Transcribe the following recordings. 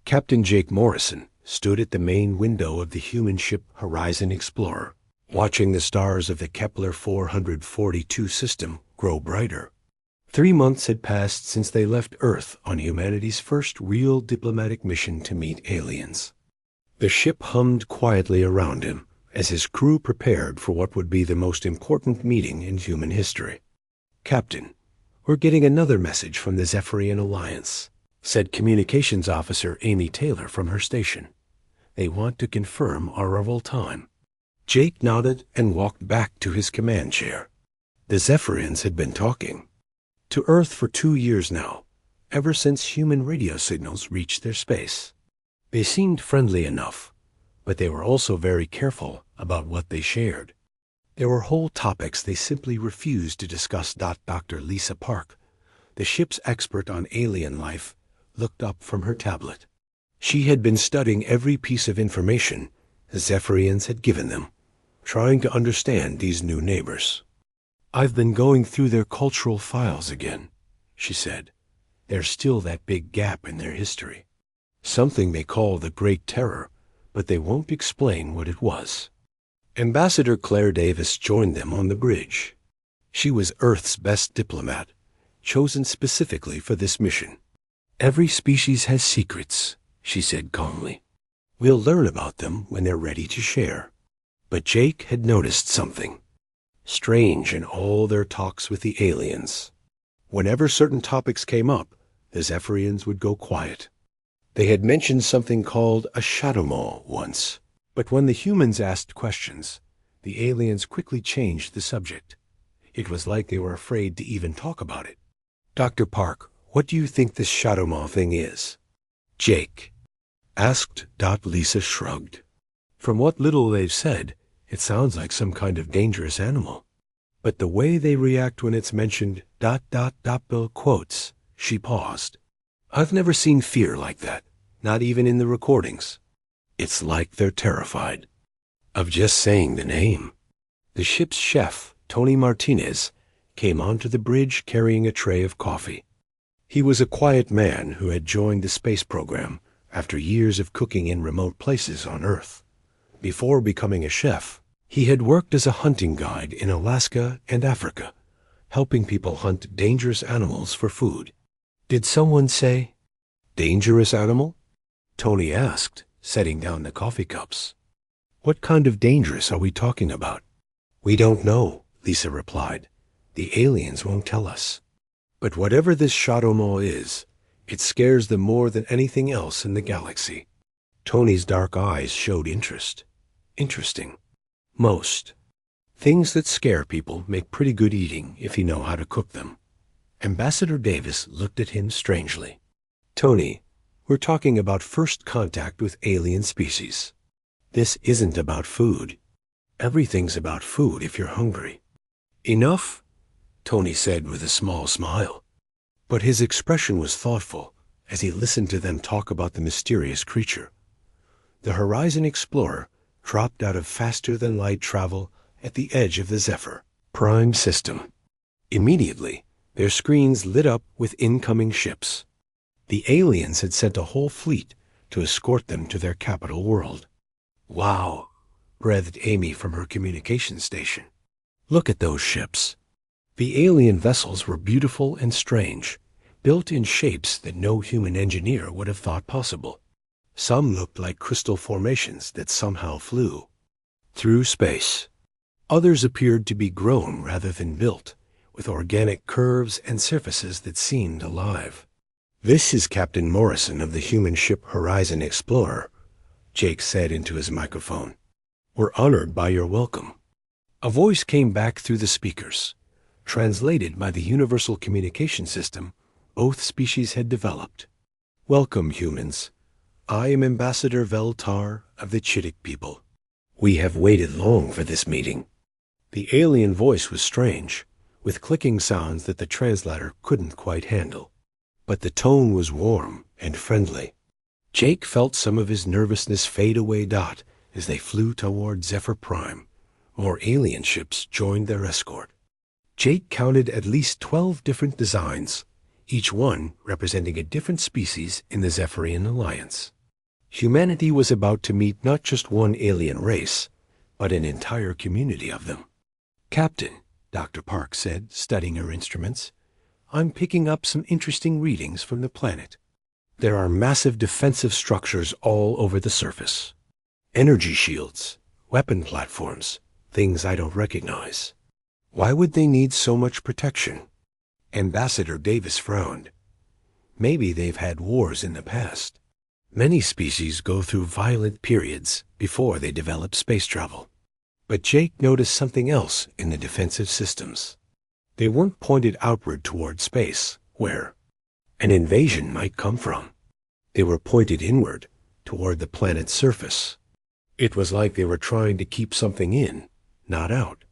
Captain Jake Morrison stood at the main window of the human ship Horizon Explorer, watching the stars of the Kepler 442 system grow brighter. 3 months had passed since they left Earth on humanity's first real diplomatic mission to meet aliens. The ship hummed quietly around him as his crew prepared for what would be the most important meeting in human history. "Captain, we're getting another message from the Zephyrian Alliance," said Communications Officer Amy Taylor from her station. "They want to confirm our arrival time." Jake nodded and walked back to his command chair. The Zephyrians had been talking to Earth for 2 years now, ever since human radio signals reached their space. They seemed friendly enough, but they were also very careful about what they shared. There were whole topics they simply refused to discuss. Dr. Lisa Park, the ship's expert on alien life, looked up from her tablet. She had been studying every piece of information the Zephyrians had given them, trying to understand these new neighbors. "I've been going through their cultural files again," she said. "There's still that big gap in their history. Something they call the Great Terror, but they won't explain what it was." Ambassador Claire Davis joined them on the bridge. She was Earth's best diplomat, chosen specifically for this mission. "Every species has secrets," she said calmly. "We'll learn about them when they're ready to share." But Jake had noticed something strange in all their talks with the aliens. Whenever certain topics came up, the Zephyrians would go quiet. They had mentioned something called a shadow maw once, but when the humans asked questions, the aliens quickly changed the subject. It was like they were afraid to even talk about it. "Dr. Park, what do you think this shadow maw thing is?" Jake asked. Lisa shrugged. "From what little they've said, it sounds like some kind of dangerous animal. But the way they react when it's mentioned, Bill quotes." She paused. "I've never seen fear like that, not even in the recordings. It's like they're terrified of just saying the name." The ship's chef, Tony Martinez, came onto the bridge carrying a tray of coffee. He was a quiet man who had joined the space program after years of cooking in remote places on Earth. Before becoming a chef, he had worked as a hunting guide in Alaska and Africa, helping people hunt dangerous animals for food. "Did someone say dangerous animal?" Tony asked, setting down the coffee cups. "What kind of dangerous are we talking about?" "We don't know," Lisa replied. "The aliens won't tell us. But whatever this shadow maw is, it scares them more than anything else in the galaxy." Tony's dark eyes showed interest. "Interesting. Most things that scare people make pretty good eating if you know how to cook them." Ambassador Davis looked at him strangely. "Tony, we're talking about first contact with alien species. This isn't about food. Everything's about food if you're hungry." "Enough?" Tony said with a small smile. But his expression was thoughtful as he listened to them talk about the mysterious creature. The Horizon Explorer dropped out of faster-than-light travel at the edge of the Zephyr Prime system. Immediately, their screens lit up with incoming ships. The aliens had sent a whole fleet to escort them to their capital world. "Wow," breathed Amy from her communications station. "Look at those ships." The alien vessels were beautiful and strange, built in shapes that no human engineer would have thought possible. Some looked like crystal formations that somehow flew through space. Others appeared to be grown rather than built, with organic curves and surfaces that seemed alive. "This is Captain Morrison of the human ship Horizon Explorer," Jake said into his microphone. "We're honored by your welcome." A voice came back through the speakers, translated by the universal communication system both species had developed. "Welcome, humans. I am Ambassador Veltar of the Chittick people. We have waited long for this meeting." The alien voice was strange, with clicking sounds that the translator couldn't quite handle. But the tone was warm and friendly. Jake felt some of his nervousness fade away. As they flew toward Zephyr Prime, more alien ships joined their escort. Jake counted at least 12 different designs, each one representing a different species in the Zephyrian Alliance. Humanity was about to meet not just one alien race, but an entire community of them. "Captain," Dr. Park said, studying her instruments, "I'm picking up some interesting readings from the planet. There are massive defensive structures all over the surface. Energy shields, weapon platforms, things I don't recognize. Why would they need so much protection?" Ambassador Davis frowned. "Maybe they've had wars in the past. Many species go through violent periods before they develop space travel." But Jake noticed something else in the defensive systems. They weren't pointed outward toward space, where an invasion might come from. They were pointed inward, toward the planet's surface. It was like they were trying to keep something in, not out.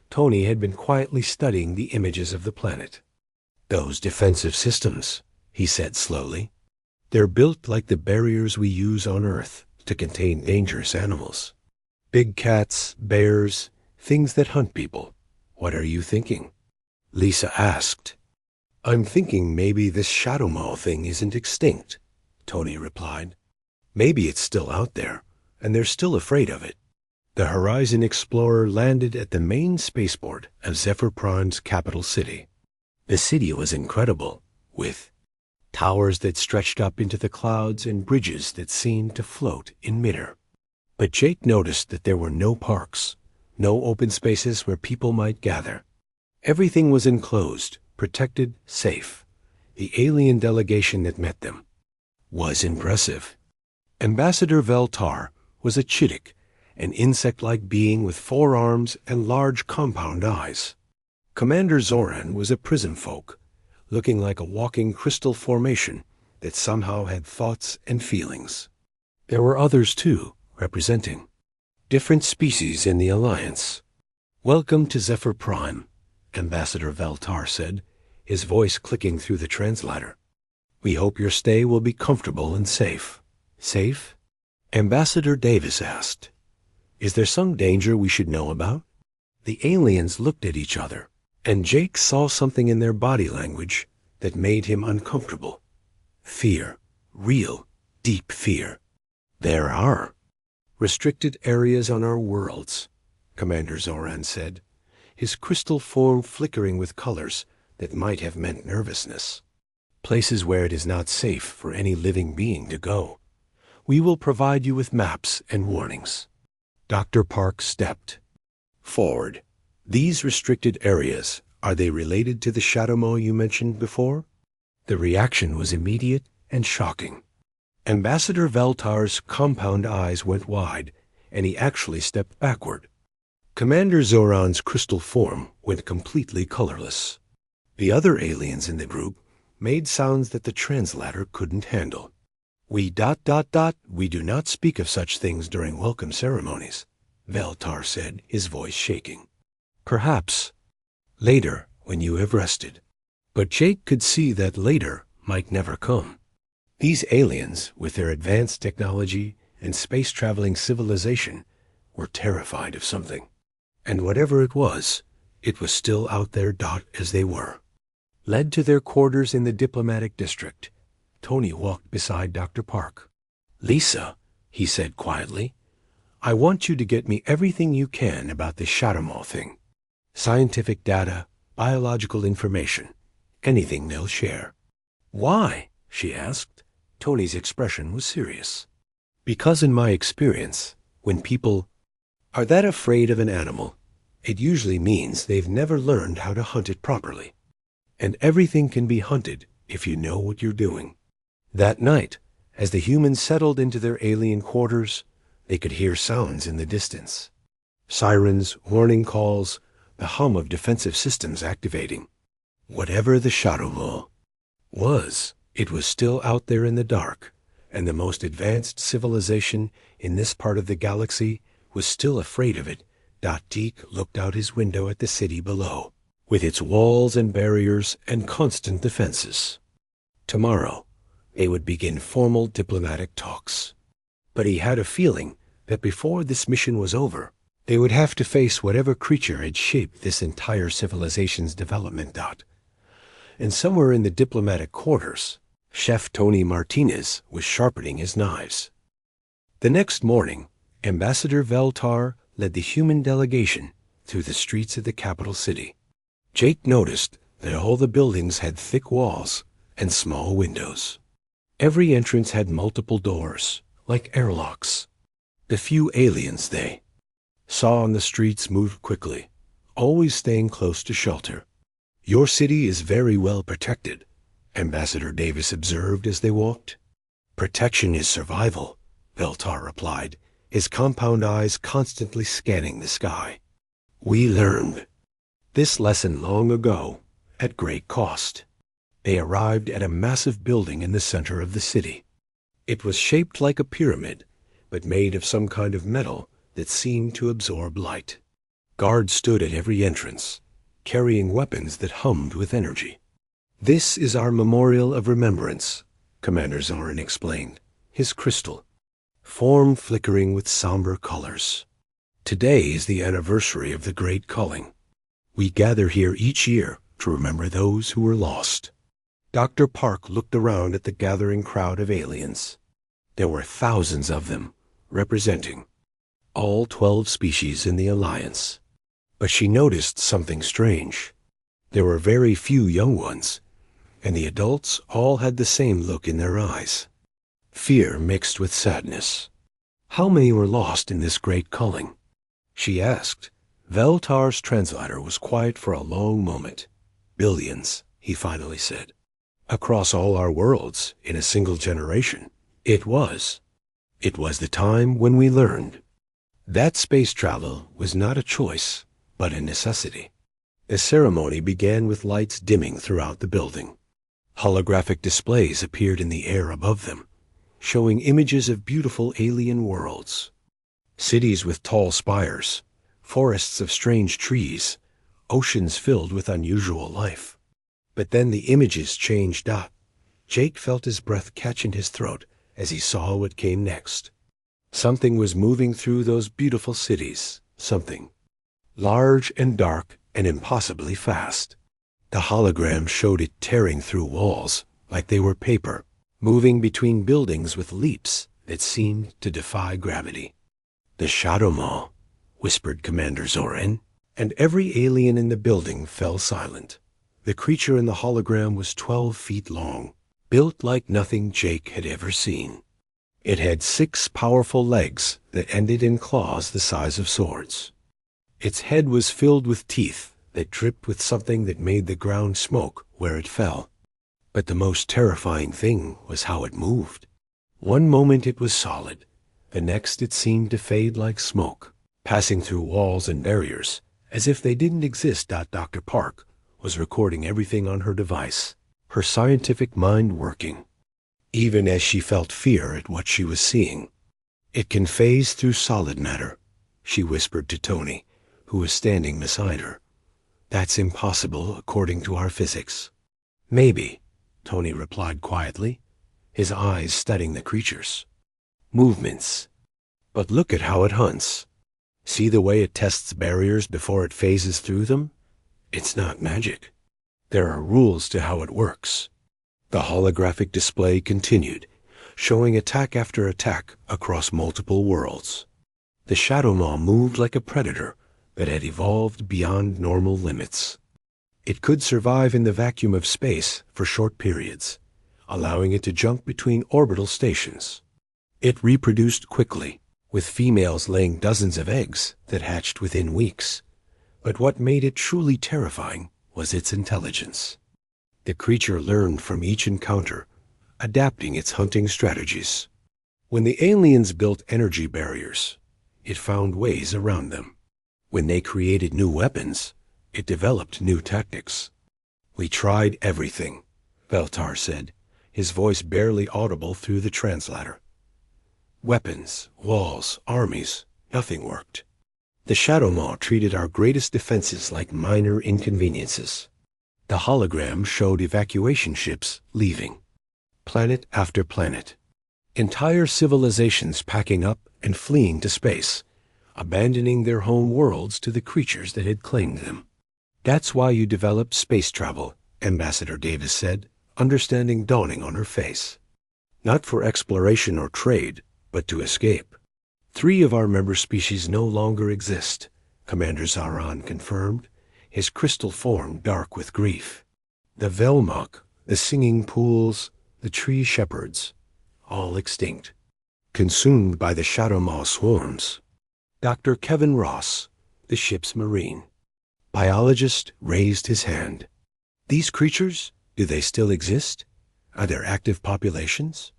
Tony had been quietly studying the images of the planet. "Those defensive systems," he said slowly. "They're built like the barriers we use on Earth to contain dangerous animals. Big cats, bears, things that hunt people. What are you thinking?" Lisa asked. "I'm thinking maybe this shadow mall thing isn't extinct," Tony replied. "Maybe it's still out there, and they're still afraid of it." The Horizon Explorer landed at the main spaceport of Zephyr Prime's capital city. The city was incredible, with towers that stretched up into the clouds and bridges that seemed to float in midair. But Jake noticed that there were no parks, no open spaces where people might gather. Everything was enclosed, protected, safe. The alien delegation that met them was impressive. Ambassador Veltar was a Chittick, an insect-like being with 4 arms and large compound eyes. Commander Zoran was a prism folk, looking like a walking crystal formation that somehow had thoughts and feelings. There were others, too, representing different species in the Alliance. "Welcome to Zephyr Prime," Ambassador Veltar said, his voice clicking through the translator. "We hope your stay will be comfortable and safe." "Safe?" Ambassador Davis asked. "Is there some danger we should know about?" The aliens looked at each other, and Jake saw something in their body language that made him uncomfortable. Fear. Real, deep fear. "There are restricted areas on our worlds," Commander Zoran said, his crystal form flickering with colors that might have meant nervousness. "Places where it is not safe for any living being to go. We will provide you with maps and warnings." Dr. Park stepped forward. "These restricted areas, are they related to the shadow mall you mentioned before?" The reaction was immediate and shocking. Ambassador Veltar's compound eyes went wide, and he actually stepped backward. Commander Zoran's crystal form went completely colorless. The other aliens in the group made sounds that the translator couldn't handle. We do not speak of such things during welcome ceremonies," Veltar said, his voice shaking. "Perhaps later, when you have rested." But Jake could see that later might never come. These aliens, with their advanced technology and space-traveling civilization, were terrified of something. And whatever it was still out there, as they were. Led to their quarters in the diplomatic district, Tony walked beside Dr. Park. "Lisa," he said quietly, "I want you to get me everything you can about this shadow mall thing. Scientific data, biological information, anything they'll share." "Why?" she asked. Tony's expression was serious. "Because in my experience, when people are that afraid of an animal, it usually means they've never learned how to hunt it properly. And everything can be hunted if you know what you're doing." That night, as the humans settled into their alien quarters, they could hear sounds in the distance. Sirens, warning calls, the hum of defensive systems activating. Whatever the shadow mall was, it was still out there in the dark, and the most advanced civilization in this part of the galaxy was still afraid of it. Deke looked out his window at the city below, with its walls and barriers and constant defenses. Tomorrow, they would begin formal diplomatic talks. But he had a feeling that before this mission was over, they would have to face whatever creature had shaped this entire civilization's development. And somewhere in the diplomatic quarters, Chef Tony Martinez was sharpening his knives. The next morning, Ambassador Veltar led the human delegation through the streets of the capital city. Jake noticed that all the buildings had thick walls and small windows. Every entrance had multiple doors, like airlocks. The few aliens they saw on the streets moved quickly, always staying close to shelter. "Your city is very well protected," Ambassador Davis observed as they walked. "Protection is survival," Veltar replied, his compound eyes constantly scanning the sky. "We learned this lesson long ago, at great cost." They arrived at a massive building in the center of the city. It was shaped like a pyramid, but made of some kind of metal that seemed to absorb light. Guards stood at every entrance, carrying weapons that hummed with energy. "This is our memorial of remembrance," Commander Zoran explained, his crystal form flickering with somber colors. "Today is the anniversary of the Great Culling. We gather here each year to remember those who were lost." Dr. Park looked around at the gathering crowd of aliens. There were thousands of them, representing all 12 species in the Alliance. But she noticed something strange. There were very few young ones, and the adults all had the same look in their eyes. Fear mixed with sadness. How many were lost in this great culling? She asked. Veltar's translator was quiet for a long moment. "Billions," he finally said. "Across all our worlds, in a single generation." It was the time when we learned that space travel was not a choice, but a necessity. The ceremony began with lights dimming throughout the building. Holographic displays appeared in the air above them, showing images of beautiful alien worlds. Cities with tall spires, forests of strange trees, oceans filled with unusual life. But then the images changed up. Jake felt his breath catch in his throat as he saw what came next. Something was moving through those beautiful cities, something large and dark and impossibly fast. The hologram showed it tearing through walls like they were paper, moving between buildings with leaps that seemed to defy gravity. "The Shadow Maw," whispered Commander Zoran, and every alien in the building fell silent. The creature in the hologram was 12 feet long, built like nothing Jake had ever seen. It had 6 powerful legs that ended in claws the size of swords. Its head was filled with teeth that dripped with something that made the ground smoke where it fell. But the most terrifying thing was how it moved. One moment it was solid, the next it seemed to fade like smoke, passing through walls and barriers, as if they didn't exist. Dr. Park was recording everything on her device, her scientific mind working, even as she felt fear at what she was seeing. "It can phase through solid matter," she whispered to Tony, who was standing beside her. "That's impossible according to our physics." "Maybe," Tony replied quietly, his eyes studying the creatures. "Movements. But look at how it hunts. See the way it tests barriers before it phases through them? It's not magic. There are rules to how it works." The holographic display continued, showing attack after attack across multiple worlds. The Shadow Maw moved like a predator that had evolved beyond normal limits. It could survive in the vacuum of space for short periods, allowing it to jump between orbital stations. It reproduced quickly, with females laying dozens of eggs that hatched within weeks. But what made it truly terrifying was its intelligence. The creature learned from each encounter, adapting its hunting strategies. When the aliens built energy barriers, it found ways around them. When they created new weapons, it developed new tactics. "We tried everything," Veltar said, his voice barely audible through the translator. "Weapons, walls, armies, nothing worked. The Shadow Maw treated our greatest defenses like minor inconveniences." The hologram showed evacuation ships leaving, planet after planet. Entire civilizations packing up and fleeing to space, abandoning their home worlds to the creatures that had claimed them. "That's why you developed space travel," Ambassador Davis said, understanding dawning on her face. "Not for exploration or trade, but to escape. 3 of our member species no longer exist, Commander Zoran confirmed, his crystal form dark with grief. The Velmok, the singing pools, the tree shepherds, all extinct, consumed by the shadow maw swarms. Dr. Kevin Ross, the ship's marine biologist, raised his hand. These creatures, do they still exist? Are there active populations?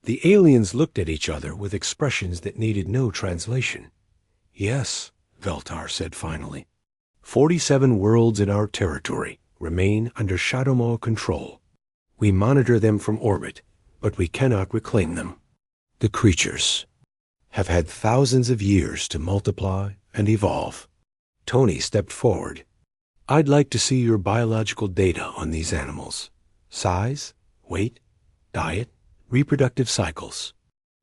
The aliens looked at each other with expressions that needed no translation. Yes, Veltar said finally. 47 worlds in our territory remain under Shadowmaw control. We monitor them from orbit, but we cannot reclaim them. The creatures have had thousands of years to multiply and evolve. Tony stepped forward. I'd like to see your biological data on these animals. Size, weight, diet, reproductive cycles.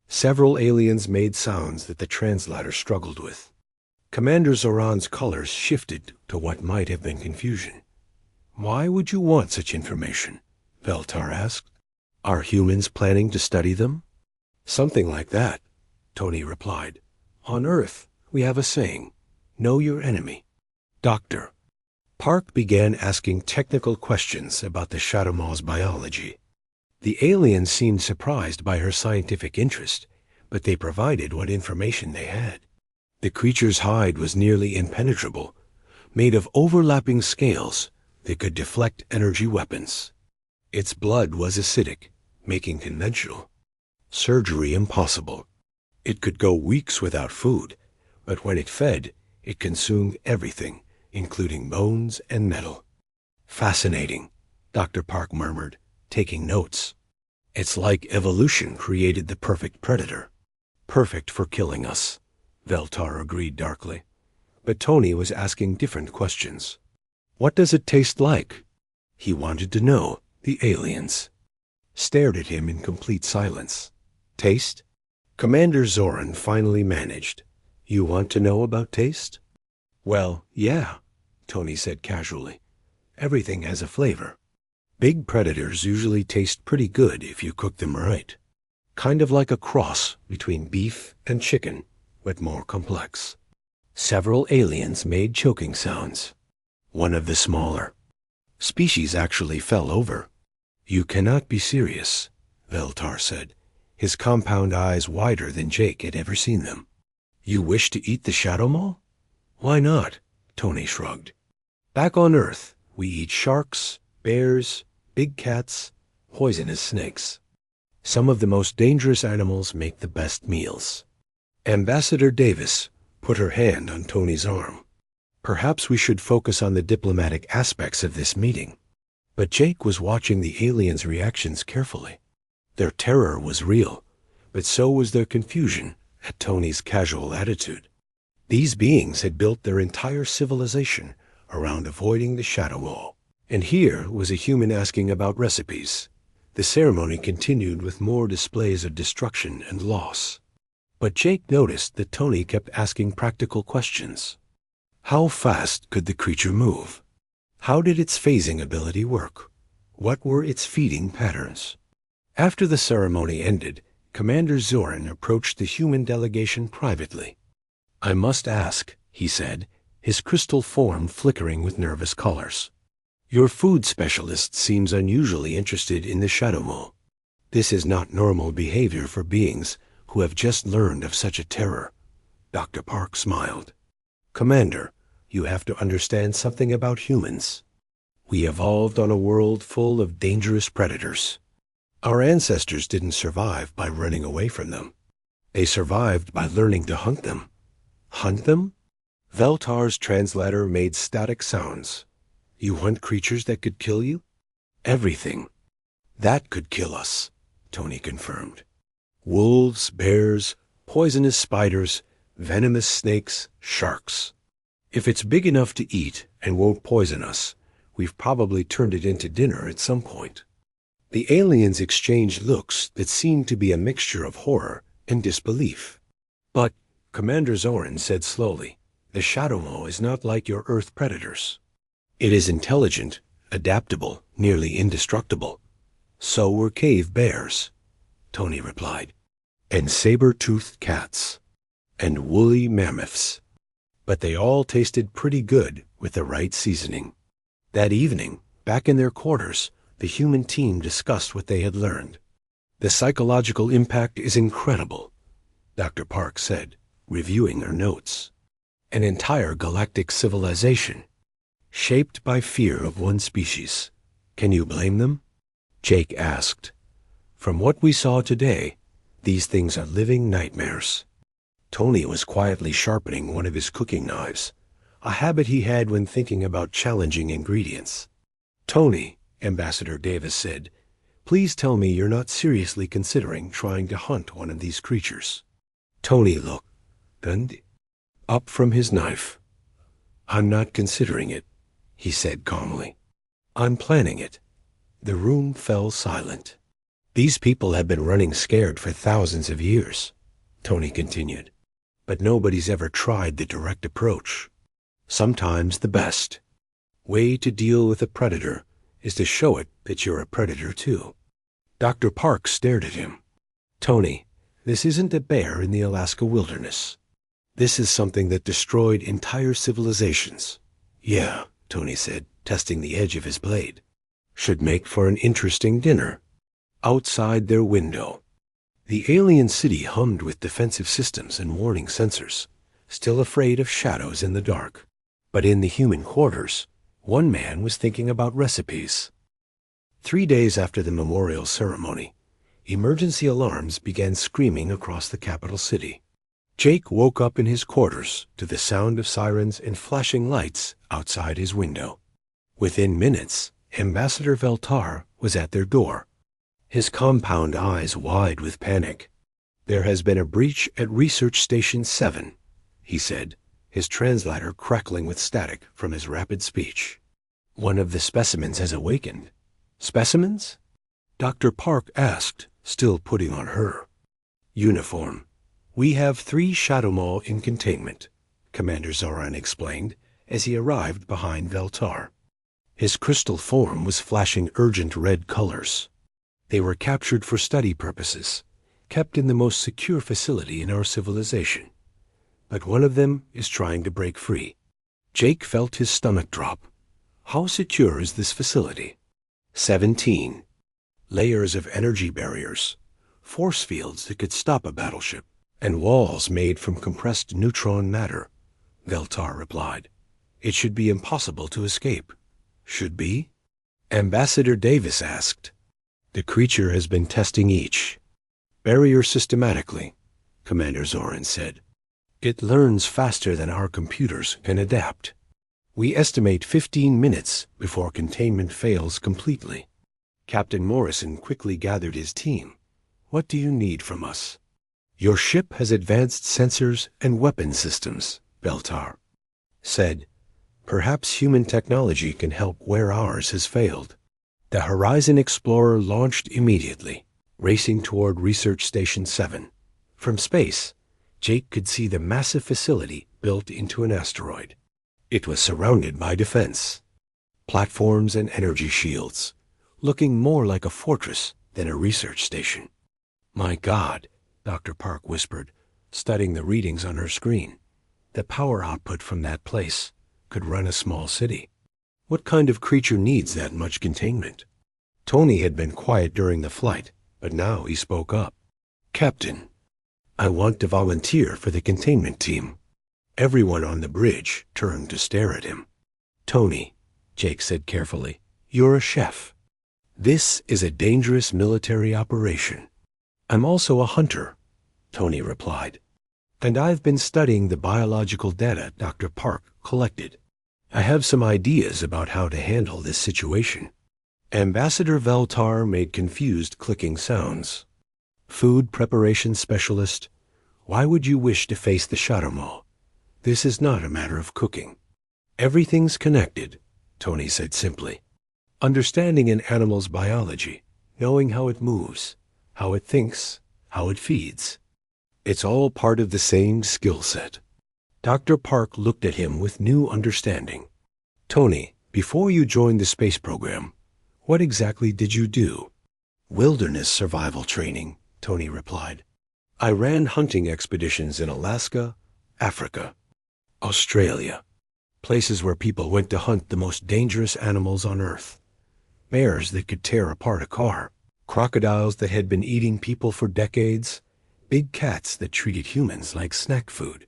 Several aliens made sounds that the translator struggled with. Commander Zoran's colors shifted to what might have been confusion. Why would you want such information? Veltar asked. Are humans planning to study them? Something like that, Tony replied. On Earth, we have a saying, know your enemy. Doctor. Park began asking technical questions about the Shadowmaw's biology. The aliens seemed surprised by her scientific interest, but they provided what information they had. The creature's hide was nearly impenetrable, made of overlapping scales that could deflect energy weapons. Its blood was acidic, making conventional surgery impossible. It could go weeks without food, but when it fed, it consumed everything, including bones and metal. Fascinating, Dr. Park murmured, taking notes. It's like evolution created the perfect predator. Perfect for killing us, Veltar agreed darkly. But Tony was asking different questions. What does it taste like? He wanted to know. The aliens stared at him in complete silence. Taste? Commander Zoran finally managed. You want to know about taste? Well, yeah, Tony said casually. Everything has a flavor. Big predators usually taste pretty good if you cook them right. Kind of like a cross between beef and chicken, but more complex. Several aliens made choking sounds. One of the smaller species actually fell over. You cannot be serious, Veltar said, his compound eyes wider than Jake had ever seen them. You wish to eat the Shadowmaw? Why not? Tony shrugged. Back on Earth, we eat sharks, bears, big cats, poisonous snakes. Some of the most dangerous animals make the best meals. Ambassador Davis put her hand on Tony's arm. Perhaps we should focus on the diplomatic aspects of this meeting. But Jake was watching the aliens' reactions carefully. Their terror was real, but so was their confusion at Tony's casual attitude. These beings had built their entire civilization around avoiding the Shadowmaw. And here was a human asking about recipes. The ceremony continued with more displays of destruction and loss. But Jake noticed that Tony kept asking practical questions. How fast could the creature move? How did its phasing ability work? What were its feeding patterns? After the ceremony ended, Commander Zoran approached the human delegation privately. I must ask, he said, his crystal form flickering with nervous colors. Your food specialist seems unusually interested in the Shadowmaw. This is not normal behavior for beings who have just learned of such a terror. Dr. Park smiled. Commander, you have to understand something about humans. We evolved on a world full of dangerous predators. Our ancestors didn't survive by running away from them. They survived by learning to hunt them. Hunt them? Veltar's translator made static sounds. You hunt creatures that could kill you? Everything. That could kill us, Tony confirmed. Wolves, bears, poisonous spiders, venomous snakes, sharks. If it's big enough to eat and won't poison us, we've probably turned it into dinner at some point. The aliens exchanged looks that seemed to be a mixture of horror and disbelief. But, Commander Zoran said slowly, the Shadowmaw is not like your Earth predators. It is intelligent, adaptable, nearly indestructible. So were cave bears, Tony replied. and saber-toothed cats, and woolly mammoths. But they all tasted pretty good with the right seasoning. That evening, back in their quarters, the human team discussed what they had learned. "The psychological impact is incredible," Dr. Park said, reviewing her notes. "An entire galactic civilization, shaped by fear of one species. Can you blame them?" Jake asked. "From what we saw today, these things are living nightmares." Tony was quietly sharpening one of his cooking knives, a habit he had when thinking about challenging ingredients. "Tony," Ambassador Davis said, "please tell me you're not seriously considering trying to hunt one of these creatures." Tony looked up from his knife. "I'm not considering it," he said calmly. "I'm planning it." The room fell silent. "These people have been running scared for thousands of years," Tony continued. "But nobody's ever tried the direct approach. Sometimes the best way to deal with a predator is to show it that you're a predator too." Dr. Park stared at him. "Tony, this isn't a bear in the Alaska wilderness. This is something that destroyed entire civilizations." "Yeah," Tony said, testing the edge of his blade. "Should make for an interesting dinner." Outside their window, the alien city hummed with defensive systems and warning sensors, still afraid of shadows in the dark. But in the human quarters, one man was thinking about recipes. 3 days after the memorial ceremony, emergency alarms began screaming across the capital city. Jake woke up in his quarters to the sound of sirens and flashing lights outside his window. Within minutes, Ambassador Veltar was at their door, his compound eyes wide with panic. "There has been a breach at Research Station 7, he said, his translator crackling with static from his rapid speech. "One of the specimens has awakened." "Specimens?" Dr. Park asked, still putting on her uniform. "We have 3 Shadow Maw in containment," Commander Zoran explained as he arrived behind Veltar. His crystal form was flashing urgent red colors. "They were captured for study purposes, kept in the most secure facility in our civilization. But one of them is trying to break free." Jake felt his stomach drop. "How secure is this facility?" 17 layers of energy barriers, force fields that could stop a battleship, and walls made from compressed neutron matter," Veltar replied. "It should be impossible to escape." "Should be?" Ambassador Davis asked. "The creature has been testing each barrier systematically," Commander Zoran said. "It learns faster than our computers can adapt. We estimate 15 minutes before containment fails completely." Captain Morrison quickly gathered his team. "What do you need from us?" "Your ship has advanced sensors and weapon systems," Veltar said. "Perhaps human technology can help where ours has failed." The Horizon Explorer launched immediately, racing toward Research Station 7. From space, Jake could see the massive facility built into an asteroid. It was surrounded by defense, platforms and energy shields, looking more like a fortress than a research station. "My God," Dr. Park whispered, studying the readings on her screen. "The power output from that place could run a small city. What kind of creature needs that much containment?" Tony had been quiet during the flight, but now he spoke up. "Captain, I want to volunteer for the containment team." Everyone on the bridge turned to stare at him. "Tony," Jake said carefully, "you're a chef. This is a dangerous military operation." "I'm also a hunter," Tony replied. "And I've been studying the biological data Dr. Park collected. I have some ideas about how to handle this situation." Ambassador Veltar made confused clicking sounds. "Food preparation specialist, why would you wish to face the Shadow Maw? This is not a matter of cooking." "Everything's connected," Tony said simply. "Understanding an animal's biology, knowing how it moves, how it thinks, how it feeds. It's all part of the same skill set." Dr. Park looked at him with new understanding. "Tony, before you joined the space program, what exactly did you do?" "Wilderness survival training," Tony replied. I ran hunting expeditions in Alaska, Africa, Australia, places where people went to hunt the most dangerous animals on Earth. Bears that could tear apart a car, crocodiles that had been eating people for decades, big cats that treated humans like snack food.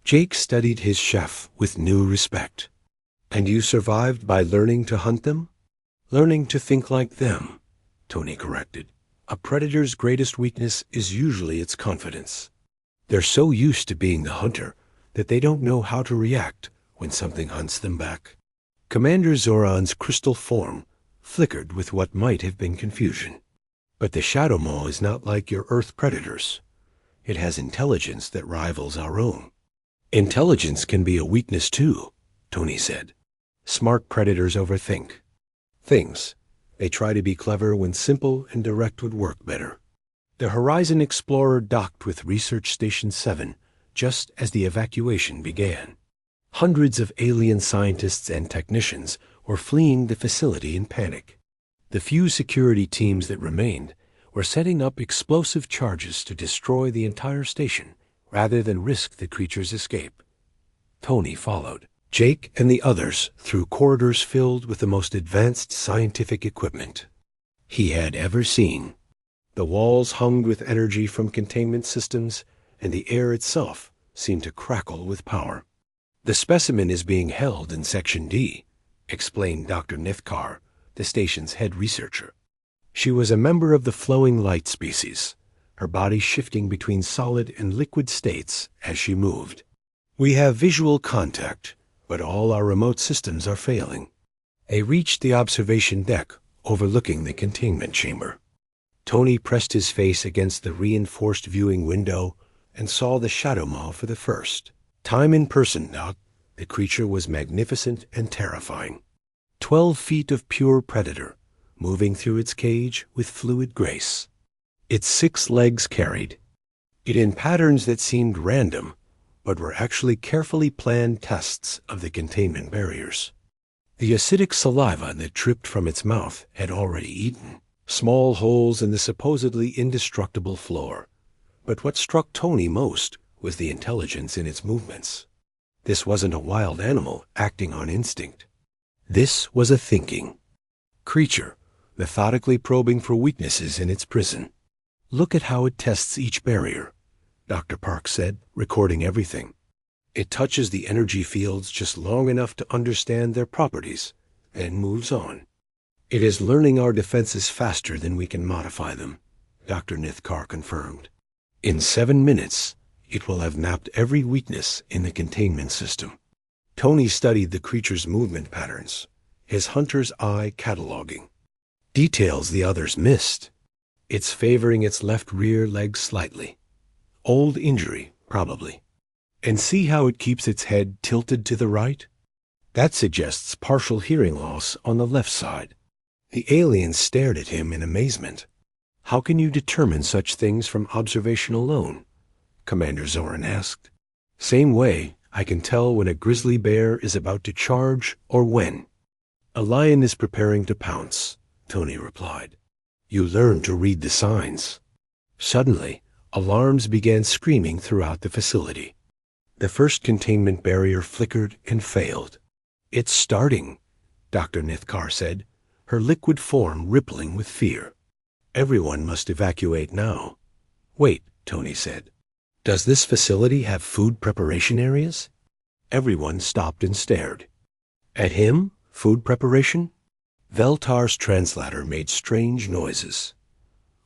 Jake studied his chef with new respect. And you survived by learning to hunt them? Learning to think like them, Tony corrected. A predator's greatest weakness is usually its confidence. They're so used to being the hunter that they don't know how to react when something hunts them back. Commander Zoran's crystal form flickered with what might have been confusion. But the Shadow Maw is not like your Earth predators. It has intelligence that rivals our own. Intelligence can be a weakness too, Tony said. Smart predators overthink things. They try to be clever when simple and direct would work better. The Horizon Explorer docked with Research Station 7 just as the evacuation began. Hundreds of alien scientists and technicians were fleeing the facility in panic. The few security teams that remained were setting up explosive charges to destroy the entire station rather than risk the creature's escape. Tony followed Jake and the others through corridors filled with the most advanced scientific equipment he had ever seen. The walls hung with energy from containment systems, and the air itself seemed to crackle with power. The specimen is being held in Section D, explained Dr. Nithkar, the station's head researcher. She was a member of the flowing light species, her body shifting between solid and liquid states as she moved. We have visual contact, but all our remote systems are failing. They reached the observation deck overlooking the containment chamber. Tony pressed his face against the reinforced viewing window and saw the Shadow Maw for the first time in person. Doc, the creature was magnificent and terrifying. 12 feet of pure predator, moving through its cage with fluid grace. Its 6 legs carried it in patterns that seemed random, but were actually carefully planned tests of the containment barriers. The acidic saliva that dripped from its mouth had already eaten small holes in the supposedly indestructible floor. But what struck Tony most was the intelligence in its movements. This wasn't a wild animal acting on instinct. This was a thinking creature, methodically probing for weaknesses in its prison. Look at how it tests each barrier, Dr. Park said, recording everything. It touches the energy fields just long enough to understand their properties, and moves on. It is learning our defenses faster than we can modify them, Dr. Nithkar confirmed. In 7 minutes, it will have mapped every weakness in the containment system. Tony studied the creature's movement patterns, his hunter's eye cataloging details the others missed. It's favoring its left rear leg slightly. Old injury, probably. And see how it keeps its head tilted to the right? That suggests partial hearing loss on the left side. The alien stared at him in amazement. How can you determine such things from observation alone? Commander Zoran asked. Same way I can tell when a grizzly bear is about to charge or when a lion is preparing to pounce, Tony replied. You learn to read the signs. Suddenly, alarms began screaming throughout the facility. The first containment barrier flickered and failed. It's starting, Dr. Nithkar said, her liquid form rippling with fear. Everyone must evacuate now. Wait, Tony said. Does this facility have food preparation areas? Everyone stopped and stared. At him? Food preparation? Veltar's translator made strange noises.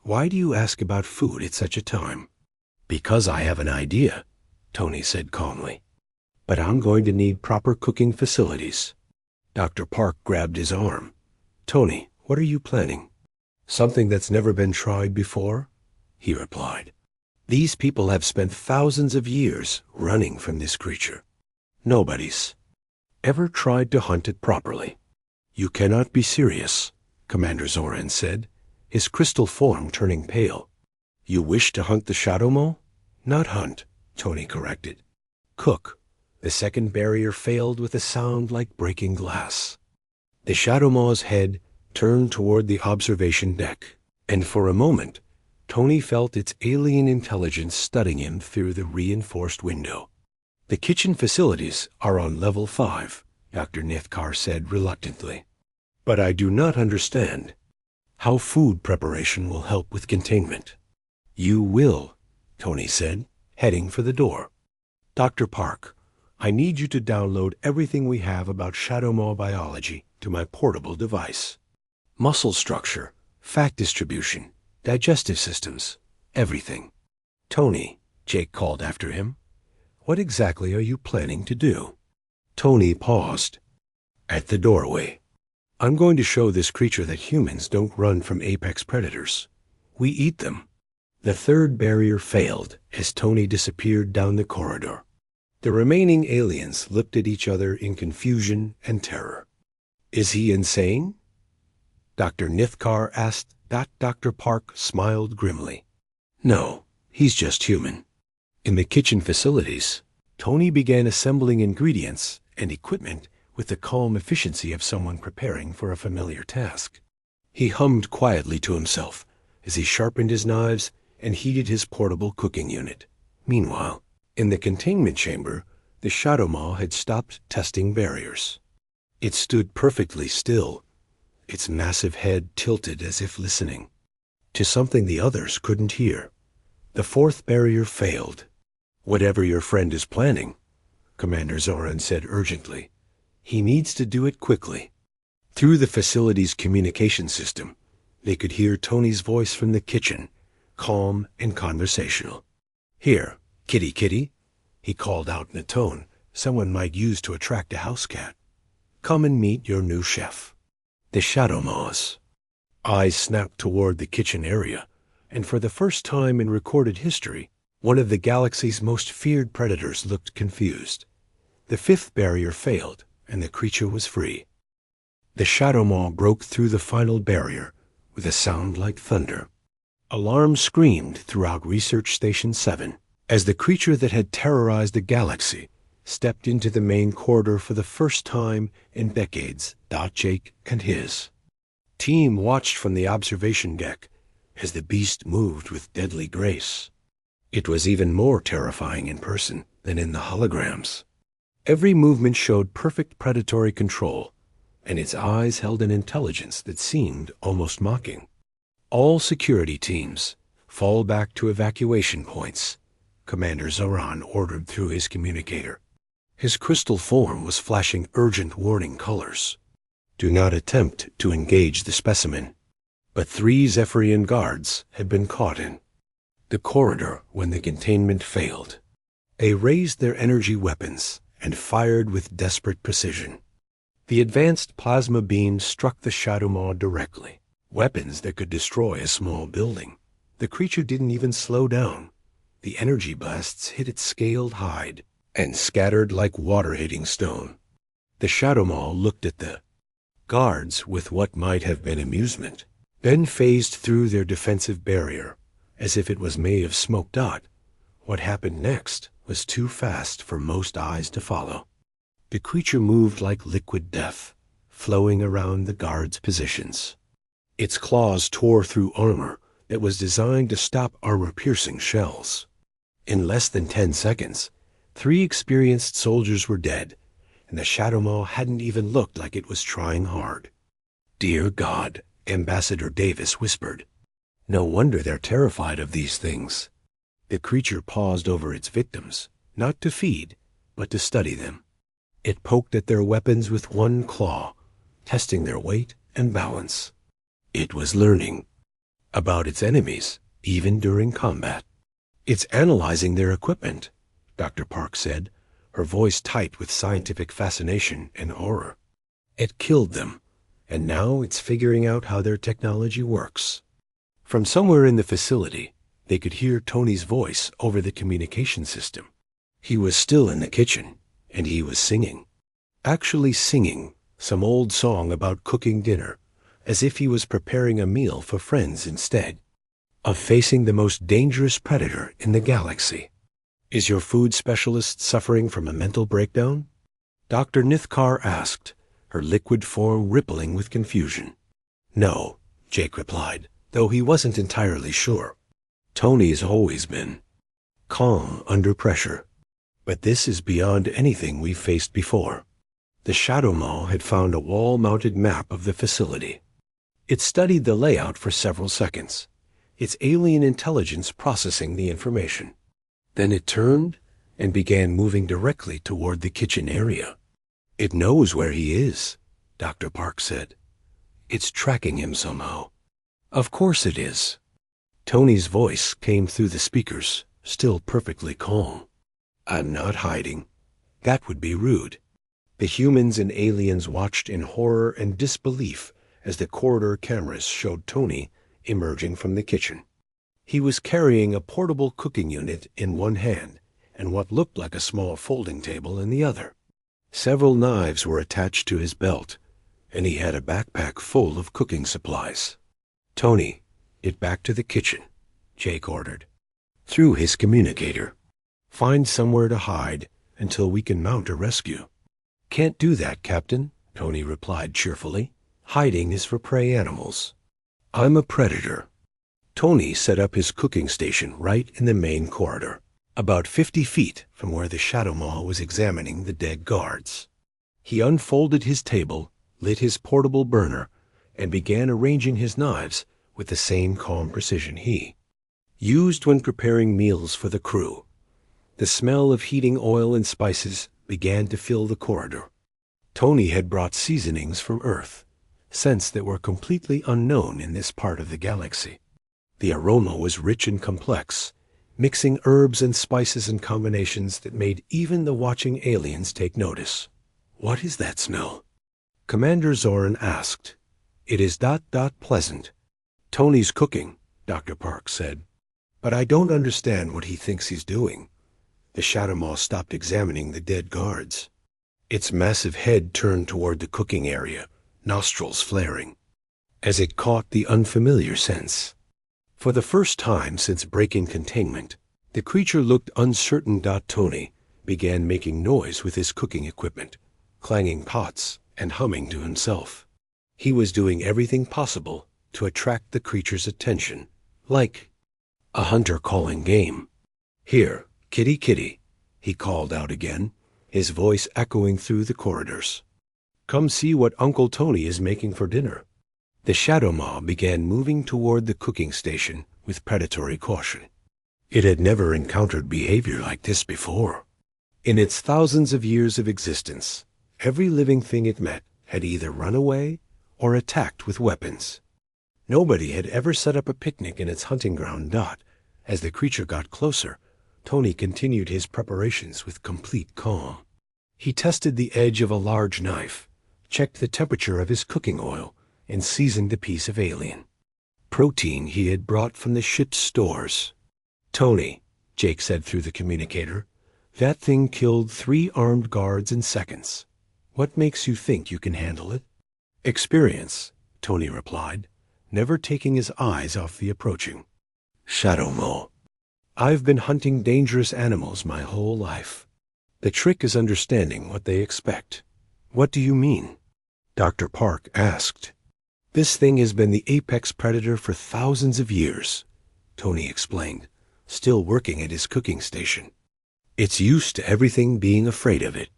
Why do you ask about food at such a time? Because I have an idea, Tony said calmly. But I'm going to need proper cooking facilities. Dr. Park grabbed his arm. Tony, what are you planning? Something that's never been tried before, he replied. These people have spent thousands of years running from this creature. Nobody's ever tried to hunt it properly. You cannot be serious, Commander Zoran said, his crystal form turning pale. You wish to hunt the Shadow Maw? Not hunt, Tony corrected. Cook. The second barrier failed with a sound like breaking glass. The Shadow Maw's head turned toward the observation deck, and for a moment, Tony felt its alien intelligence studying him through the reinforced window. "The kitchen facilities are on level 5, Dr. Nithkar said reluctantly. "But I do not understand how food preparation will help with containment." "You will," Tony said, heading for the door. "Dr. Park, I need you to download everything we have about Shadow Maw biology to my portable device. Muscle structure, fat distribution, digestive systems, everything." "Tony," Jake called after him, "what exactly are you planning to do?" Tony paused at the doorway. "I'm going to show this creature that humans don't run from apex predators. We eat them." The third barrier failed as Tony disappeared down the corridor. The remaining aliens looked at each other in confusion and terror. "Is he insane?" Dr. Nithkar asked. Dr. Park smiled grimly. "No, he's just human." In the kitchen facilities, Tony began assembling ingredients and equipment with the calm efficiency of someone preparing for a familiar task. He hummed quietly to himself as he sharpened his knives and heated his portable cooking unit. Meanwhile, in the containment chamber, the Shadow Maw had stopped testing barriers. It stood perfectly still, its massive head tilted as if listening to something the others couldn't hear. The fourth barrier failed. "Whatever your friend is planning," Commander Zoran said urgently, "he needs to do it quickly." Through the facility's communication system, they could hear Tony's voice from the kitchen, calm and conversational. "Here, kitty kitty," he called out in a tone someone might use to attract a house cat. "Come and meet your new chef." The Shadow Maws' eyes snapped toward the kitchen area, and for the first time in recorded history, one of the galaxy's most feared predators looked confused. The fifth barrier failed, and the creature was free. The Shadow Maw broke through the final barrier with a sound like thunder. Alarm screamed throughout Research Station 7 as the creature that had terrorized the galaxy stepped into the main corridor for the first time in decades. Jake and his team watched from the observation deck as the beast moved with deadly grace. It was even more terrifying in person than in the holograms. Every movement showed perfect predatory control, and its eyes held an intelligence that seemed almost mocking. "All security teams, fall back to evacuation points," Commander Zoran ordered through his communicator. His crystal form was flashing urgent warning colors. "Do not attempt to engage the specimen." But 3 Zephyrian guards had been caught in the corridor when the containment failed. They raised their energy weapons and fired with desperate precision. The advanced plasma beams struck the Shadow Maw directly, weapons that could destroy a small building. The creature didn't even slow down. The energy blasts hit its scaled hide and scattered like water hitting stone. The Shadow Maw looked at the guards with what might have been amusement, then phased through their defensive barrier as if it was made of smoke. What happened next was too fast for most eyes to follow. The creature moved like liquid death, flowing around the guards' positions. Its claws tore through armor that was designed to stop armor-piercing shells. In less than 10 seconds, 3 experienced soldiers were dead, and the Shadow Maw hadn't even looked like it was trying hard. "Dear God," Ambassador Davis whispered. "No wonder they're terrified of these things." The creature paused over its victims, not to feed, but to study them. It poked at their weapons with one claw, testing their weight and balance. It was learning about its enemies, even during combat. "It's analyzing their equipment," Dr. Park said, her voice tight with scientific fascination and horror. "It killed them, and now it's figuring out how their technology works." From somewhere in the facility, they could hear Tony's voice over the communication system. He was still in the kitchen, and he was singing. Actually singing some old song about cooking dinner, as if he was preparing a meal for friends instead of facing the most dangerous predator in the galaxy. "Is your food specialist suffering from a mental breakdown?" Dr. Nithkar asked, her liquid form rippling with confusion. "No," Jake replied, though he wasn't entirely sure. Tony's always been calm under pressure, but this is beyond anything we've faced before. The Shadow Maw had found a wall-mounted map of the facility. It studied the layout for several seconds, its alien intelligence processing the information. Then it turned and began moving directly toward the kitchen area. "It knows where he is," Dr. Park said. "It's tracking him somehow." "Of course it is." Tony's voice came through the speakers, still perfectly calm. "I'm not hiding. That would be rude." The humans and aliens watched in horror and disbelief as the corridor cameras showed Tony emerging from the kitchen. He was carrying a portable cooking unit in one hand and what looked like a small folding table in the other. Several knives were attached to his belt, and he had a backpack full of cooking supplies. "Tony, get back to the kitchen," Jake ordered, through his communicator. "Find somewhere to hide until we can mount a rescue." "Can't do that, Captain," Tony replied cheerfully. "Hiding is for prey animals. I'm a predator." Tony set up his cooking station right in the main corridor, about 50 feet from where the Shadow Maw was examining the dead guards. He unfolded his table, lit his portable burner, and began arranging his knives with the same calm precision he used when preparing meals for the crew. The smell of heating oil and spices began to fill the corridor. Tony had brought seasonings from Earth, scents that were completely unknown in this part of the galaxy. The aroma was rich and complex, mixing herbs and spices in combinations that made even the watching aliens take notice. "What is that smell?" Commander Zoran asked. "It is pleasant." "Tony's cooking," Dr. Park said. "But I don't understand what he thinks he's doing." The Shadow Maw stopped examining the dead guards. Its massive head turned toward the cooking area, nostrils flaring, as it caught the unfamiliar scents. For the first time since breaking containment, the creature looked uncertain. Tony began making noise with his cooking equipment, clanging pots and humming to himself. He was doing everything possible to attract the creature's attention, like a hunter calling game. "Here, kitty kitty," he called out again, his voice echoing through the corridors. "Come see what Uncle Tony is making for dinner." The Shadow Maw began moving toward the cooking station with predatory caution. It had never encountered behavior like this before. In its thousands of years of existence, every living thing it met had either run away or attacked with weapons. Nobody had ever set up a picnic in its hunting ground. As the creature got closer, Tony continued his preparations with complete calm. He tested the edge of a large knife, checked the temperature of his cooking oil, and seasoned a piece of alien protein he had brought from the ship's stores. "Tony," Jake said through the communicator, "that thing killed 3 armed guards in seconds. What makes you think you can handle it?" "Experience," Tony replied, never taking his eyes off the approaching Shadow Maw. "I've been hunting dangerous animals my whole life. The trick is understanding what they expect." "What do you mean?" Dr. Park asked. "This thing has been the apex predator for thousands of years," Tony explained, still working at his cooking station. "It's used to everything being afraid of it.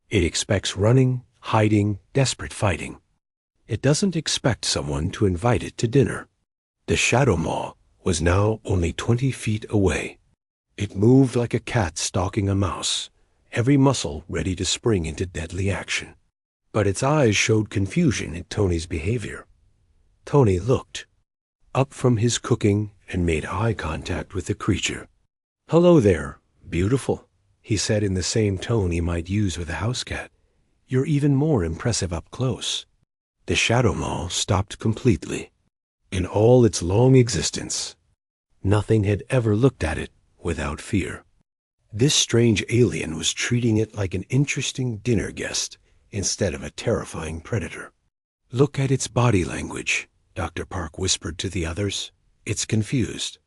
It expects running, hiding, desperate fighting. It doesn't expect someone to invite it to dinner." The Shadow Maw was now only 20 feet away. It moved like a cat stalking a mouse, every muscle ready to spring into deadly action. But its eyes showed confusion at Tony's behavior. Tony looked up from his cooking and made eye contact with the creature. "Hello there, beautiful," he said in the same tone he might use with a house cat. "You're even more impressive up close." The Shadow Maw stopped completely. In all its long existence, nothing had ever looked at it without fear. This strange alien was treating it like an interesting dinner guest instead of a terrifying predator. "Look at its body language," Dr. Park whispered to the others. "It's confused.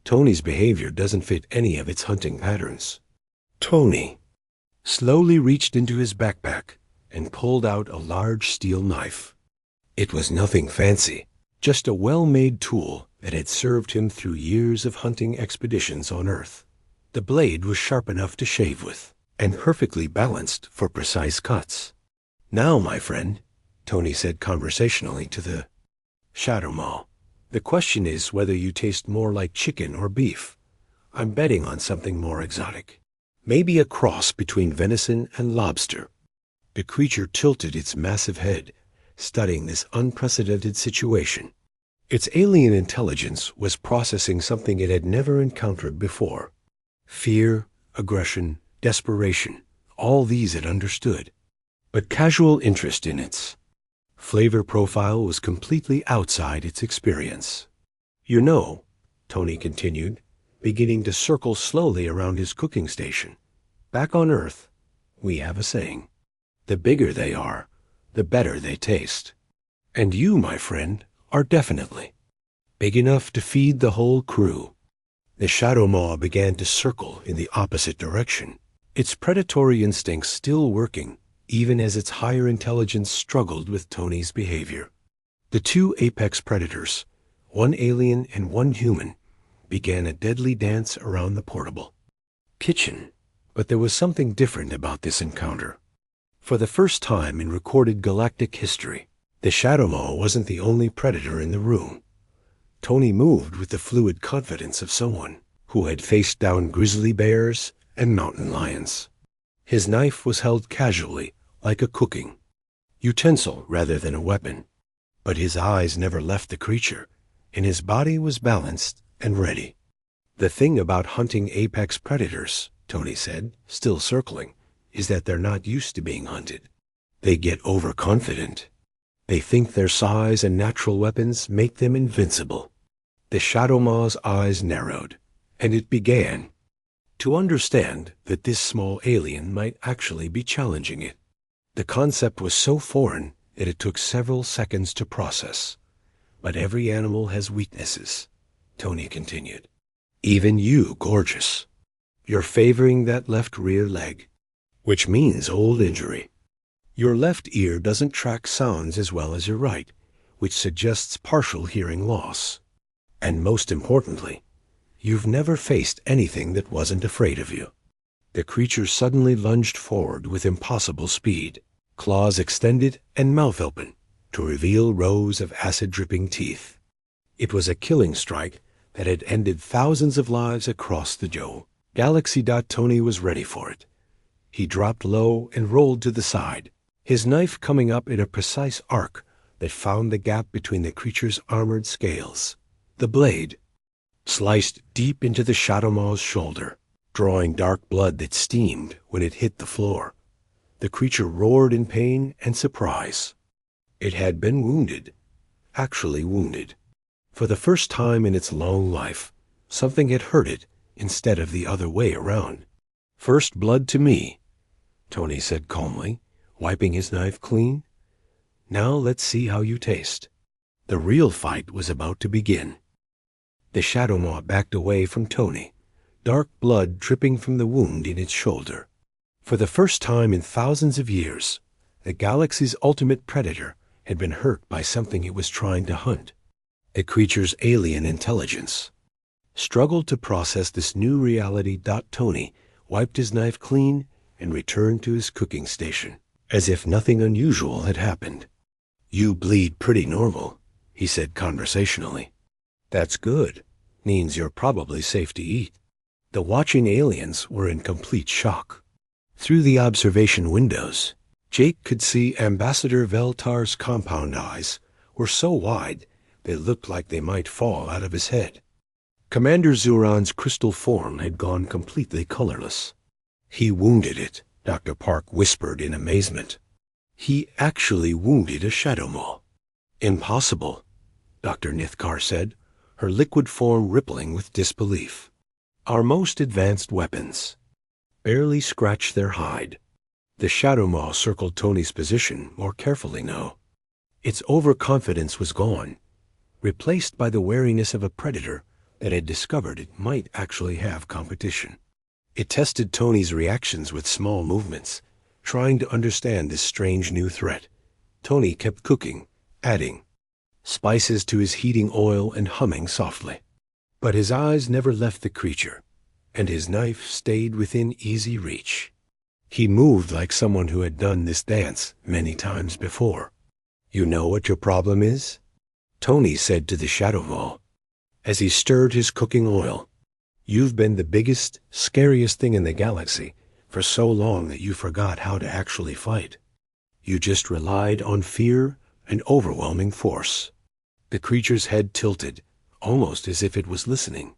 Tony's behavior doesn't fit any of its hunting patterns." Tony slowly reached into his backpack and pulled out a large steel knife. It was nothing fancy, just a well-made tool that had served him through years of hunting expeditions on Earth. The blade was sharp enough to shave with, and perfectly balanced for precise cuts. "Now, my friend," Tony said conversationally to the Shadow Maw, "the question is whether you taste more like chicken or beef. I'm betting on something more exotic. Maybe a cross between venison and lobster." The creature tilted its massive head, studying this unprecedented situation. Its alien intelligence was processing something it had never encountered before. Fear, aggression, desperation, all these it understood. But casual interest in its flavor profile was completely outside its experience. "You know," Tony continued, beginning to circle slowly around his cooking station, "back on Earth, we have a saying. The bigger they are, the better they taste. And you, my friend, are definitely big enough to feed the whole crew." The Shadow Maw began to circle in the opposite direction, its predatory instincts still working, even as its higher intelligence struggled with Tony's behavior. The two apex predators, one alien and one human, began a deadly dance around the portable kitchen. But there was something different about this encounter. For the first time in recorded galactic history, the Shadow Maw wasn't the only predator in the room. Tony moved with the fluid confidence of someone who had faced down grizzly bears and mountain lions. His knife was held casually, like a cooking utensil rather than a weapon. But his eyes never left the creature, and his body was balanced and ready. "The thing about hunting apex predators," Tony said, still circling, "is that they're not used to being hunted. They get overconfident. They think their size and natural weapons make them invincible." The Shadow Maw's eyes narrowed, and it began to understand that this small alien might actually be challenging it. The concept was so foreign that it took several seconds to process. "But every animal has weaknesses," Tony continued. "Even you, gorgeous. You're favoring that left rear leg, which means old injury. Your left ear doesn't track sounds as well as your right, which suggests partial hearing loss. And most importantly, you've never faced anything that wasn't afraid of you." The creature suddenly lunged forward with impossible speed, claws extended and mouth open, to reveal rows of acid-dripping teeth. It was a killing strike that had ended thousands of lives across the galaxy. Tony was ready for it. He dropped low and rolled to the side, his knife coming up in a precise arc that found the gap between the creature's armored scales. The blade sliced deep into the Shadow Maw's shoulder, drawing dark blood that steamed when it hit the floor. The creature roared in pain and surprise. It had been wounded, actually wounded. For the first time in its long life, something had hurt it instead of the other way around. "First blood to me," Tony said calmly, wiping his knife clean. "Now let's see how you taste." The real fight was about to begin. The Shadow Maw backed away from Tony, dark blood dripping from the wound in its shoulder. For the first time in thousands of years, the galaxy's ultimate predator had been hurt by something it was trying to hunt. The creature's alien intelligence struggled to process this new reality. Tony wiped his knife clean and returned to his cooking station, as if nothing unusual had happened. "You bleed pretty normal," he said conversationally. "That's good. Means you're probably safe to eat." The watching aliens were in complete shock. Through the observation windows, Jake could see Ambassador Veltar's compound eyes were so wide they looked like they might fall out of his head. Commander Zuran's crystal form had gone completely colorless. "He wounded it," Dr. Park whispered in amazement. "He actually wounded a Shadow Maw." "Impossible," Dr. Nithkar said, her liquid form rippling with disbelief. "Our most advanced weapons barely scratch their hide." The Shadow Maw circled Tony's position more carefully now. Its overconfidence was gone, replaced by the wariness of a predator that had discovered it might actually have competition. It tested Tony's reactions with small movements, trying to understand this strange new threat. Tony kept cooking, adding, spices to his heating oil and humming softly. But his eyes never left the creature, and his knife stayed within easy reach. He moved like someone who had done this dance many times before. "You know what your problem is?" Tony said to the Shadow Maw, as he stirred his cooking oil. "You've been the biggest, scariest thing in the galaxy for so long that you forgot how to actually fight. You just relied on fear and overwhelming force." The creature's head tilted, almost as if it was listening.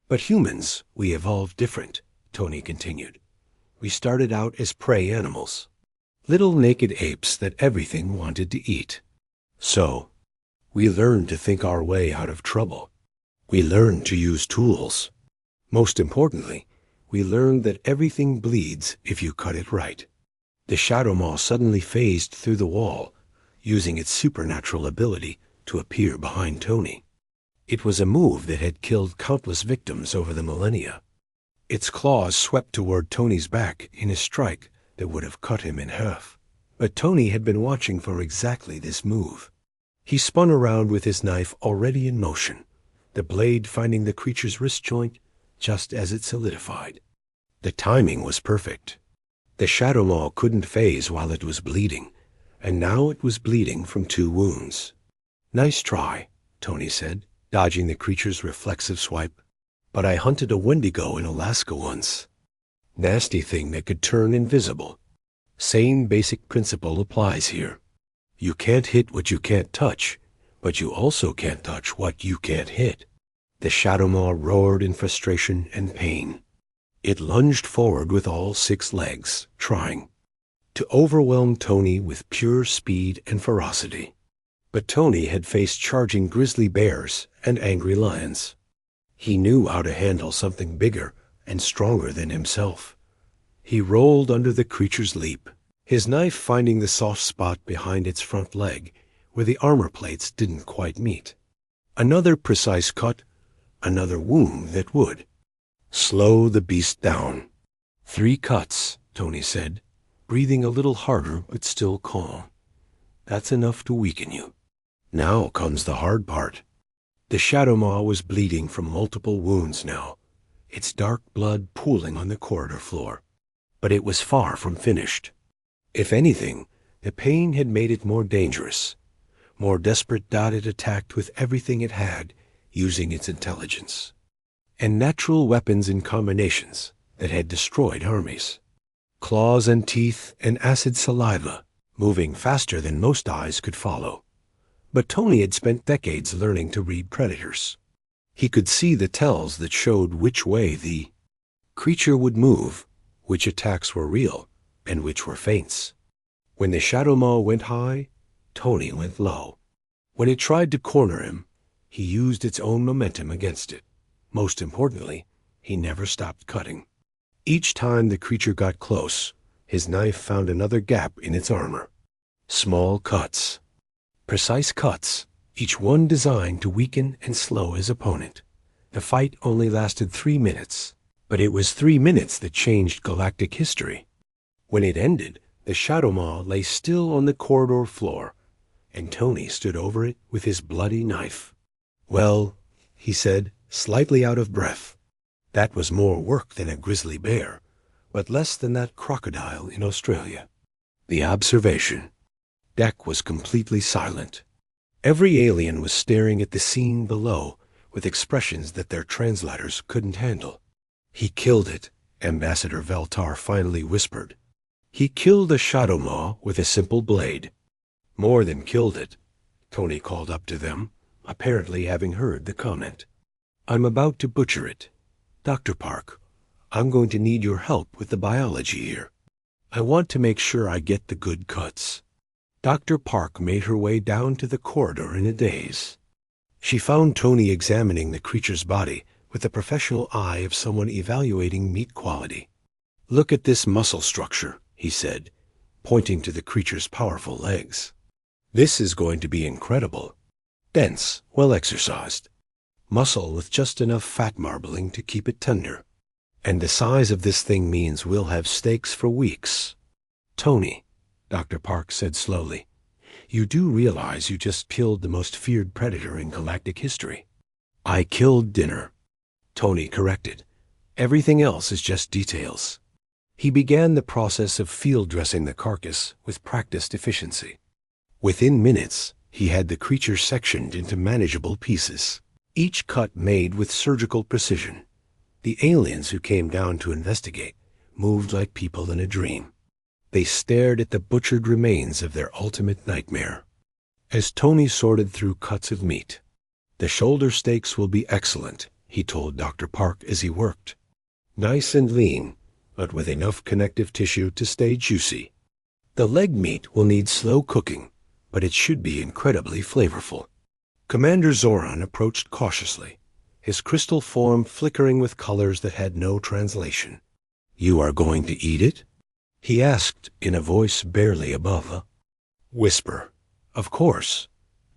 "But humans, we evolved different," Tony continued. "We started out as prey animals, little naked apes that everything wanted to eat. So, we learned to think our way out of trouble. We learned to use tools. Most importantly, we learned that everything bleeds if you cut it right." The Shadow Maw suddenly phased through the wall, using its supernatural ability to appear behind Tony. It was a move that had killed countless victims over the millennia. Its claws swept toward Tony's back in a strike that would have cut him in half. But Tony had been watching for exactly this move. He spun around with his knife already in motion, the blade finding the creature's wrist joint just as it solidified. The timing was perfect. The Shadow Maw couldn't phase while it was bleeding, and now it was bleeding from 2 wounds. "Nice try," Tony said, dodging the creature's reflexive swipe. "But I hunted a Wendigo in Alaska once. Nasty thing that could turn invisible. Same basic principle applies here. You can't hit what you can't touch, but you also can't touch what you can't hit." The Shadow Maw roared in frustration and pain. It lunged forward with all 6 legs, trying to overwhelm Tony with pure speed and ferocity. But Tony had faced charging grizzly bears and angry lions. He knew how to handle something bigger and stronger than himself. He rolled under the creature's leap, his knife finding the soft spot behind its front leg where the armor plates didn't quite meet. Another precise cut, another wound that would slow the beast down. 3 cuts, Tony said, breathing a little harder but still calm. "That's enough to weaken you. Now comes the hard part." The Shadow Maw was bleeding from multiple wounds now, its dark blood pooling on the corridor floor. But it was far from finished. If anything, the pain had made it more dangerous, more desperate. It attacked with everything it had, using its intelligence and natural weapons in combinations that had destroyed armies. Claws and teeth and acid saliva, moving faster than most eyes could follow. But Tony had spent decades learning to read predators. He could see the tells that showed which way the creature would move, which attacks were real and which were feints. When the Shadow Maw went high, Tony went low. When it tried to corner him, he used its own momentum against it. Most importantly, he never stopped cutting. Each time the creature got close, his knife found another gap in its armor. Small cuts. Precise cuts, each one designed to weaken and slow his opponent. The fight only lasted 3 minutes, but it was 3 minutes that changed galactic history. When it ended, the Shadow Maw lay still on the corridor floor, and Tony stood over it with his bloody knife. "Well," he said, slightly out of breath, "that was more work than a grizzly bear, but less than that crocodile in Australia." The observation. Deck was completely silent. Every alien was staring at the scene below with expressions that their translators couldn't handle. "He killed it," Ambassador Veltar finally whispered. "He killed a Shadow Maw with a simple blade." "More than killed it," Tony called up to them, apparently having heard the comment. "I'm about to butcher it. Dr. Park, I'm going to need your help with the biology here. I want to make sure I get the good cuts." Dr. Park made her way down to the corridor in a daze. She found Tony examining the creature's body with the professional eye of someone evaluating meat quality. "Look at this muscle structure," he said, pointing to the creature's powerful legs. "This is going to be incredible. Dense, well exercised. Muscle with just enough fat marbling to keep it tender. And the size of this thing means we'll have steaks for weeks." "Tony," Dr. Park said slowly, You do realize you just killed the most feared predator in galactic history. I killed dinner, Tony corrected. Everything else is just details. He began the process of field dressing the carcass with practiced efficiency. Within minutes, he had the creature sectioned into manageable pieces, each cut made with surgical precision. The aliens who came down to investigate moved like people in a dream. They stared at the butchered remains of their ultimate nightmare. As Tony sorted through cuts of meat, "The shoulder steaks will be excellent," he told Dr. Park as he worked. "Nice and lean, but with enough connective tissue to stay juicy. The leg meat will need slow cooking, but it should be incredibly flavorful." Commander Zoran approached cautiously, his crystal form flickering with colors that had no translation. "You are going to eat it?" he asked in a voice barely above a whisper. "Of course,"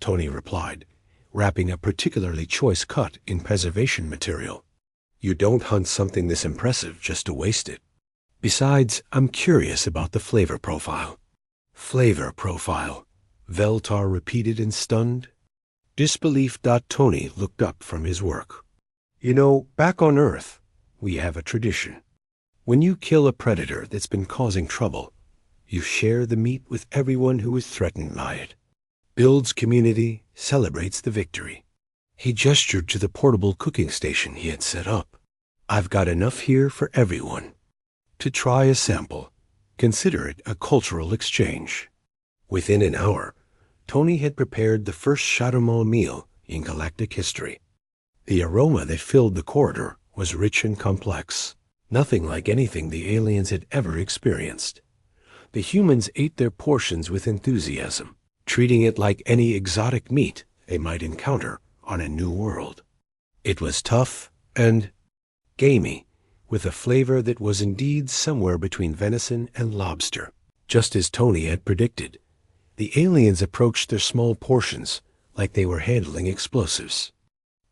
Tony replied, wrapping a particularly choice cut in preservation material. "You don't hunt something this impressive just to waste it. Besides, I'm curious about the flavor profile." "Flavor profile," Veltar repeated in stunned disbelief. Tony looked up from his work. "You know, back on Earth, we have a tradition. When you kill a predator that's been causing trouble, you share the meat with everyone who is threatened by it. Builds community, celebrates the victory." He gestured to the portable cooking station he had set up. "I've got enough here for everyone to try a sample. Consider it a cultural exchange." Within an hour, Tony had prepared the first Shadowmaw meal in galactic history. The aroma that filled the corridor was rich and complex, nothing like anything the aliens had ever experienced. The humans ate their portions with enthusiasm, treating it like any exotic meat they might encounter on a new world. It was tough and gamey, with a flavor that was indeed somewhere between venison and lobster. Just as Tony had predicted, the aliens approached their small portions like they were handling explosives.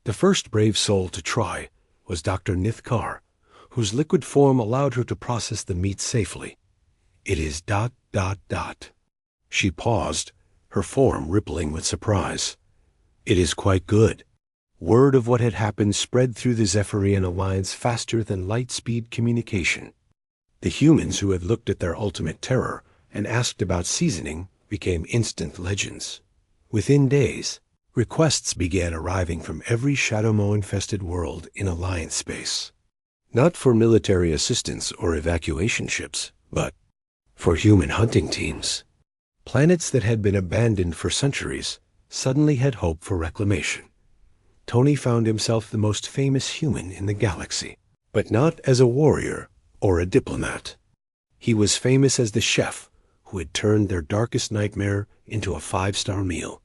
The first brave soul to try was Dr. Nithkar, whose liquid form allowed her to process the meat safely. "It is ... She paused, her form rippling with surprise. "It is quite good." Word of what had happened spread through the Zephyrian Alliance faster than light-speed communication. The humans who had looked at their ultimate terror and asked about seasoning became instant legends. Within days, requests began arriving from every Shadowmaw-infested world in Alliance space. Not for military assistance or evacuation ships, but for human hunting teams. Planets that had been abandoned for centuries suddenly had hope for reclamation. Tony found himself the most famous human in the galaxy, but not as a warrior or a diplomat. He was famous as the chef who had turned their darkest nightmare into a 5-star meal.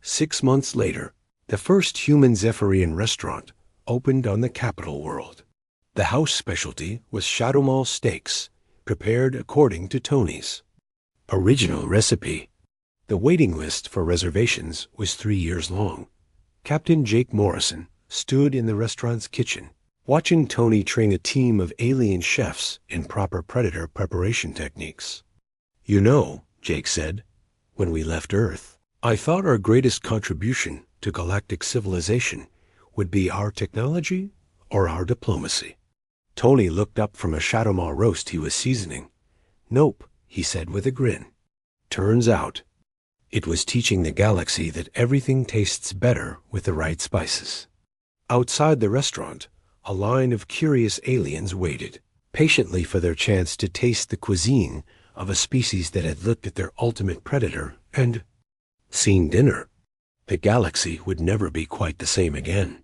6 months later, the first human Zephyrian restaurant opened on the capital world. The house specialty was Shadowmaw steaks, prepared according to Tony's original recipe. The waiting list for reservations was 3 years long. Captain Jake Morrison stood in the restaurant's kitchen, watching Tony train a team of alien chefs in proper predator preparation techniques. "You know," Jake said, "when we left Earth, I thought our greatest contribution to galactic civilization would be our technology or our diplomacy." Tony looked up from a Shadowmaw roast he was seasoning. "Nope," he said with a grin. "Turns out, it was teaching the galaxy that everything tastes better with the right spices." Outside the restaurant, a line of curious aliens waited, patiently for their chance to taste the cuisine of a species that had looked at their ultimate predator and seen dinner. The galaxy would never be quite the same again.